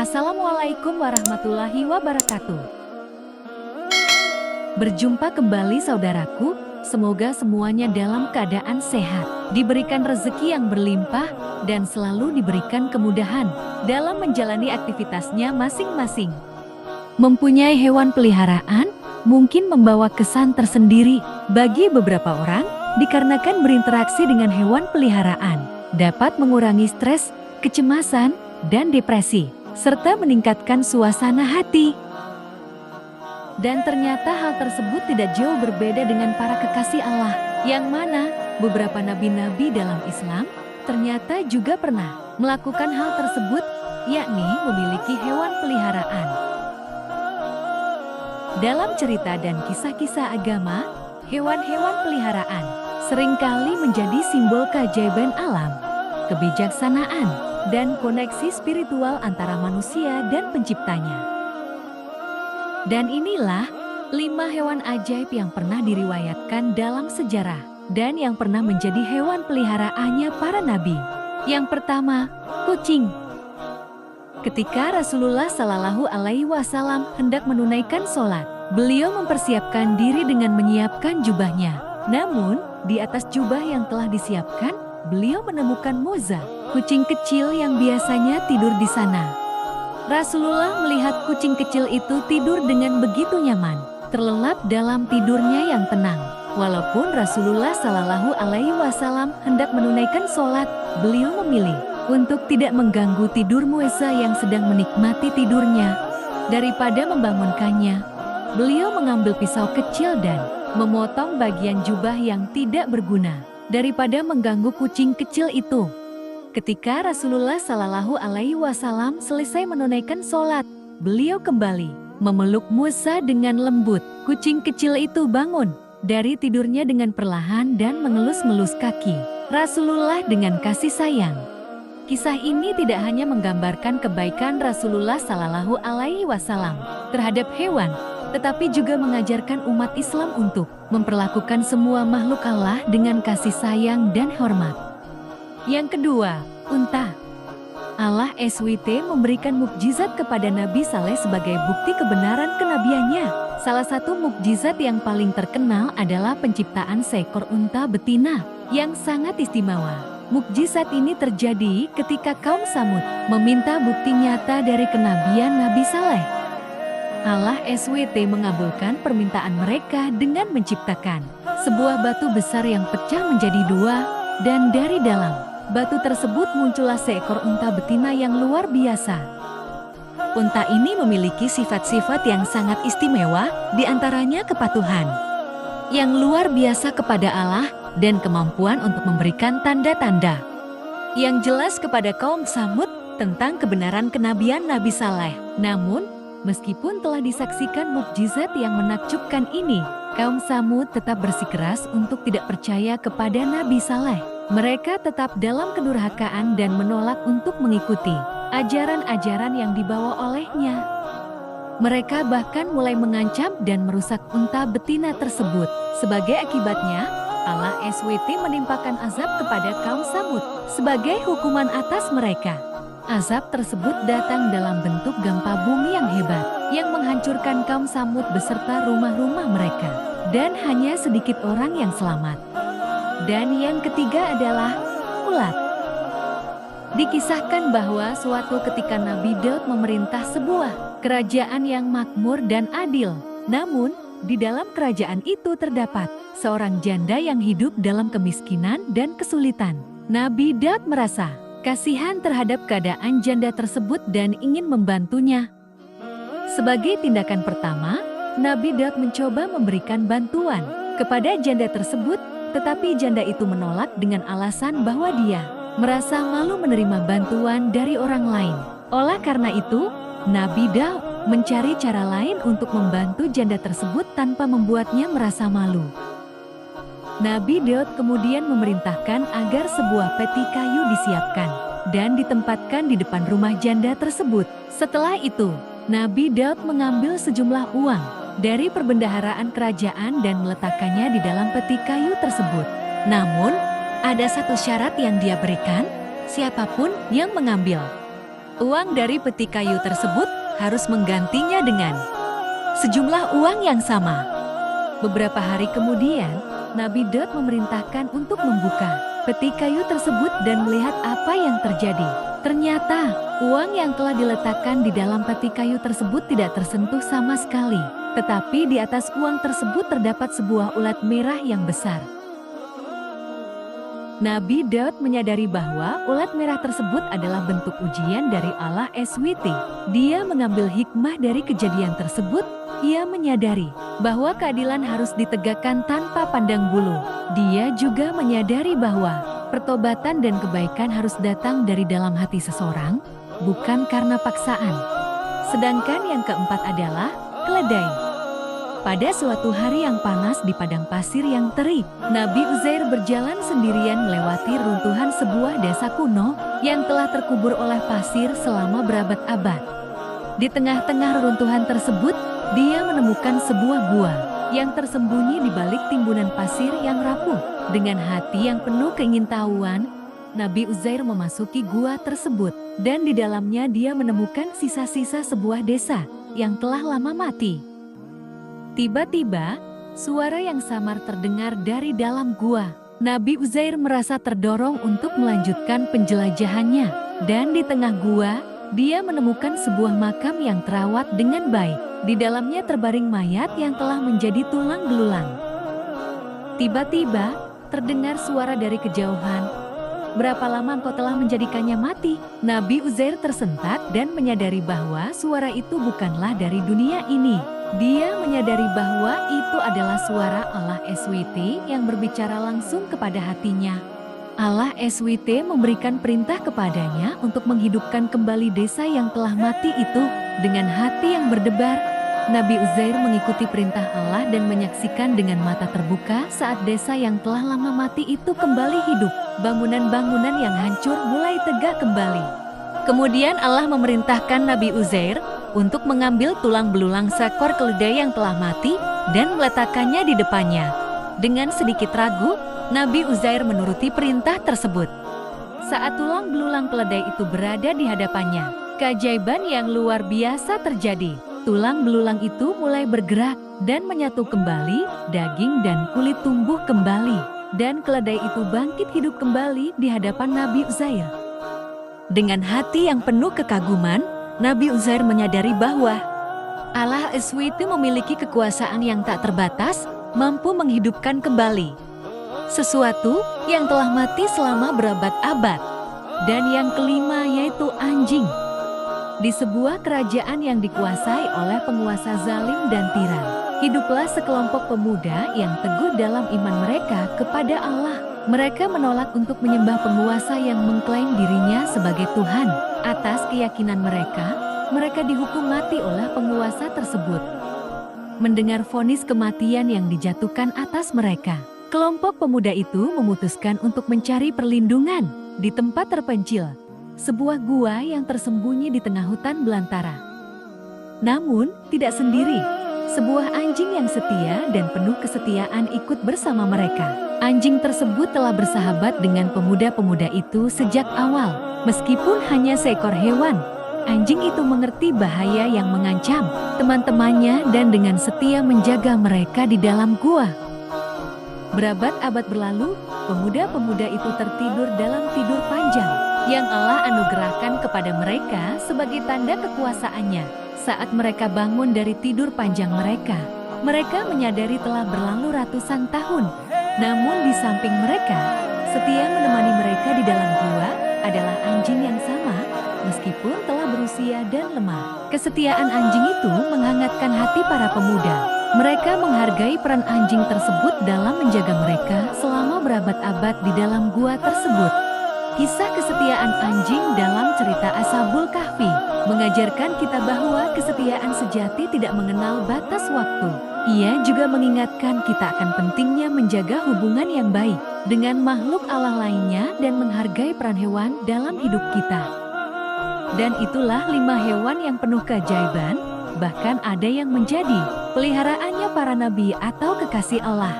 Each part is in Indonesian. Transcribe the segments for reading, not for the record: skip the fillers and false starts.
Assalamualaikum warahmatullahi wabarakatuh. Berjumpa kembali saudaraku, semoga semuanya dalam keadaan sehat, diberikan rezeki yang berlimpah, dan selalu diberikan kemudahan dalam menjalani aktivitasnya masing-masing. Mempunyai hewan peliharaan mungkin membawa kesan tersendiri bagi beberapa orang, dikarenakan berinteraksi dengan hewan peliharaan dapat mengurangi stres, kecemasan, dan depresi, serta meningkatkan suasana hati. Dan ternyata hal tersebut tidak jauh berbeda dengan para kekasih Allah, yang mana beberapa nabi-nabi dalam Islam ternyata juga pernah melakukan hal tersebut, yakni memiliki hewan peliharaan. Dalam cerita dan kisah-kisah agama, hewan-hewan peliharaan seringkali menjadi simbol keajaiban alam, kebijaksanaan, dan koneksi spiritual antara manusia dan penciptanya. Dan inilah 5 hewan ajaib yang pernah diriwayatkan dalam sejarah dan yang pernah menjadi hewan peliharaannya para nabi. Yang pertama, kucing. Ketika Rasulullah Shallallahu Alaihi Wasallam hendak menunaikan sholat, beliau mempersiapkan diri dengan menyiapkan jubahnya. Namun, di atas jubah yang telah disiapkan, beliau menemukan Moza, kucing kecil yang biasanya tidur di sana. Rasulullah melihat kucing kecil itu tidur dengan begitu nyaman, terlelap dalam tidurnya yang tenang. Walaupun Rasulullah Shallallahu Alaihi Wasallam hendak menunaikan sholat, beliau memilih untuk tidak mengganggu tidur Moza yang sedang menikmati tidurnya. Daripada membangunkannya, beliau mengambil pisau kecil dan memotong bagian jubah yang tidak berguna, daripada mengganggu kucing kecil itu. Ketika Rasulullah Shallallahu Alaihi Wasallam selesai menunaikan sholat, beliau kembali memeluk Moza dengan lembut. Kucing kecil itu bangun dari tidurnya dengan perlahan dan mengelus-ngelus kaki Rasulullah dengan kasih sayang. Kisah ini tidak hanya menggambarkan kebaikan Rasulullah Shallallahu Alaihi Wasallam terhadap hewan, tetapi juga mengajarkan umat Islam untuk memperlakukan semua makhluk Allah dengan kasih sayang dan hormat. Yang kedua, unta. Allah SWT memberikan mukjizat kepada Nabi Saleh sebagai bukti kebenaran kenabiannya. Salah satu mukjizat yang paling terkenal adalah penciptaan seekor unta betina yang sangat istimewa. Mukjizat ini terjadi ketika kaum Samud meminta bukti nyata dari kenabian Nabi Saleh. Allah SWT mengabulkan permintaan mereka dengan menciptakan sebuah batu besar yang pecah menjadi 2, dan dari dalam batu tersebut muncullah seekor unta betina yang luar biasa. Unta ini memiliki sifat-sifat yang sangat istimewa, diantaranya kepatuhan yang luar biasa kepada Allah dan kemampuan untuk memberikan tanda-tanda yang jelas kepada kaum Samud tentang kebenaran kenabian Nabi Saleh. Namun, meskipun telah disaksikan mukjizat yang menakjubkan ini, kaum Samud tetap bersikeras untuk tidak percaya kepada Nabi Saleh. Mereka tetap dalam kedurhakaan dan menolak untuk mengikuti ajaran-ajaran yang dibawa olehnya. Mereka bahkan mulai mengancam dan merusak unta betina tersebut. Sebagai akibatnya, Allah SWT menimpakan azab kepada kaum Samud sebagai hukuman atas mereka. Azab tersebut datang dalam bentuk gempa bumi yang hebat, yang menghancurkan kaum Samud beserta rumah-rumah mereka. Dan hanya sedikit orang yang selamat. Dan yang ketiga adalah ulat. Dikisahkan bahwa suatu ketika Nabi Daud memerintah sebuah kerajaan yang makmur dan adil. Namun, di dalam kerajaan itu terdapat seorang janda yang hidup dalam kemiskinan dan kesulitan. Nabi Daud merasa kasihan terhadap keadaan janda tersebut dan ingin membantunya. Sebagai tindakan pertama, Nabi Daud mencoba memberikan bantuan kepada janda tersebut, tetapi janda itu menolak dengan alasan bahwa dia merasa malu menerima bantuan dari orang lain. Oleh karena itu, Nabi Daud mencari cara lain untuk membantu janda tersebut tanpa membuatnya merasa malu. Nabi Daud kemudian memerintahkan agar sebuah peti kayu disiapkan dan ditempatkan di depan rumah janda tersebut. Setelah itu, Nabi Daud mengambil sejumlah uang dari perbendaharaan kerajaan dan meletakkannya di dalam peti kayu tersebut. Namun, ada satu syarat yang dia berikan, siapapun yang mengambil Uang dari peti kayu tersebut harus menggantinya dengan sejumlah uang yang sama. Beberapa hari kemudian, Nabi Daud memerintahkan untuk membuka peti kayu tersebut dan melihat apa yang terjadi. Ternyata, uang yang telah diletakkan di dalam peti kayu tersebut tidak tersentuh sama sekali. Tetapi di atas uang tersebut terdapat sebuah ulat merah yang besar. Nabi Daud menyadari bahwa ulat merah tersebut adalah bentuk ujian dari Allah SWT. Dia mengambil hikmah dari kejadian tersebut. Ia menyadari bahwa keadilan harus ditegakkan tanpa pandang bulu. Dia juga menyadari bahwa pertobatan dan kebaikan harus datang dari dalam hati seseorang, bukan karena paksaan. Sedangkan yang keempat adalah keledai. Pada suatu hari yang panas di padang pasir yang terik, Nabi Uzair berjalan sendirian melewati runtuhan sebuah desa kuno yang telah terkubur oleh pasir selama berabad-abad. Di tengah-tengah reruntuhan tersebut, dia menemukan sebuah gua yang tersembunyi di balik timbunan pasir yang rapuh. Dengan hati yang penuh keingintahuan, Nabi Uzair memasuki gua tersebut, dan di dalamnya dia menemukan sisa-sisa sebuah desa yang telah lama mati. Tiba-tiba, suara yang samar terdengar dari dalam gua. Nabi Uzair merasa terdorong untuk melanjutkan penjelajahannya, dan di tengah gua, dia menemukan sebuah makam yang terawat dengan baik. Di dalamnya terbaring mayat yang telah menjadi tulang belulang. Tiba-tiba, terdengar suara dari kejauhan. "Berapa lama engkau telah menjadikannya mati?" Nabi Uzair tersentak dan menyadari bahwa suara itu bukanlah dari dunia ini. Dia menyadari bahwa itu adalah suara Allah SWT yang berbicara langsung kepada hatinya. Allah SWT memberikan perintah kepadanya untuk menghidupkan kembali desa yang telah mati itu. Dengan hati yang berdebar, Nabi Uzair mengikuti perintah Allah dan menyaksikan dengan mata terbuka saat desa yang telah lama mati itu kembali hidup. Bangunan-bangunan yang hancur mulai tegak kembali. Kemudian Allah memerintahkan Nabi Uzair untuk mengambil tulang belulang seekor keledai yang telah mati dan meletakkannya di depannya. Dengan sedikit ragu, Nabi Uzair menuruti perintah tersebut. Saat tulang belulang keledai itu berada di hadapannya, keajaiban yang luar biasa terjadi. Tulang belulang itu mulai bergerak dan menyatu kembali, daging dan kulit tumbuh kembali, dan keledai itu bangkit hidup kembali di hadapan Nabi Uzair. Dengan hati yang penuh kekaguman, Nabi Uzair menyadari bahwa Allah SWT memiliki kekuasaan yang tak terbatas, mampu menghidupkan kembali sesuatu yang telah mati selama berabad-abad. Dan yang kelima yaitu anjing. Di sebuah kerajaan yang dikuasai oleh penguasa zalim dan tiran, hiduplah sekelompok pemuda yang teguh dalam iman mereka kepada Allah. Mereka menolak untuk menyembah penguasa yang mengklaim dirinya sebagai Tuhan. Atas keyakinan mereka, mereka dihukum mati oleh penguasa tersebut. Mendengar vonis kematian yang dijatuhkan atas mereka, kelompok pemuda itu memutuskan untuk mencari perlindungan di tempat terpencil, sebuah gua yang tersembunyi di tengah hutan belantara. Namun, tidak sendiri. Sebuah anjing yang setia dan penuh kesetiaan ikut bersama mereka. Anjing tersebut telah bersahabat dengan pemuda-pemuda itu sejak awal. Meskipun hanya seekor hewan, anjing itu mengerti bahaya yang mengancam teman-temannya dan dengan setia menjaga mereka di dalam gua. Berabad-abad berlalu, pemuda-pemuda itu tertidur dalam tidur panjang yang Allah anugerahkan kepada mereka sebagai tanda kekuasaannya. Saat mereka bangun dari tidur panjang mereka, mereka menyadari telah berlalu ratusan tahun. Namun di samping mereka, setia menemani mereka di dalam gua adalah anjing yang sama, meskipun telah berusia dan lemah. Kesetiaan anjing itu menghangatkan hati para pemuda. Mereka menghargai peran anjing tersebut dalam menjaga mereka selama berabad-abad di dalam gua tersebut. Kisah kesetiaan anjing dalam cerita Ashabul Kahfi mengajarkan kita bahwa kesetiaan sejati tidak mengenal batas waktu. Ia juga mengingatkan kita akan pentingnya menjaga hubungan yang baik dengan makhluk Allah lainnya dan menghargai peran hewan dalam hidup kita. Dan itulah 5 hewan yang penuh keajaiban, bahkan ada yang menjadi peliharaannya para nabi atau kekasih Allah.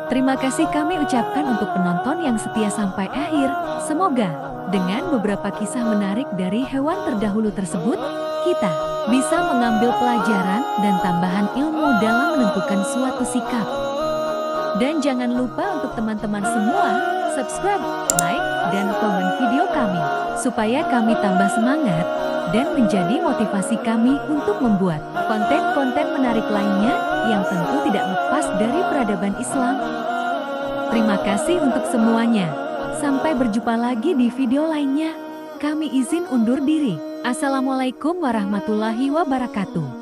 Terima kasih kami ucapkan untuk penonton yang setia sampai akhir. Semoga dengan beberapa kisah menarik dari hewan terdahulu tersebut, kita bisa mengambil pelajaran dan tambahan ilmu dalam menentukan suatu sikap. Dan jangan lupa untuk teman-teman semua, subscribe, like, dan komen video kami, supaya kami tambah semangat dan menjadi motivasi kami untuk membuat konten-konten menarik lainnya yang tentu tidak lepas dari peradaban Islam. Terima kasih untuk semuanya. Sampai berjumpa lagi di video lainnya. Kami izin undur diri. Assalamualaikum warahmatullahi wabarakatuh.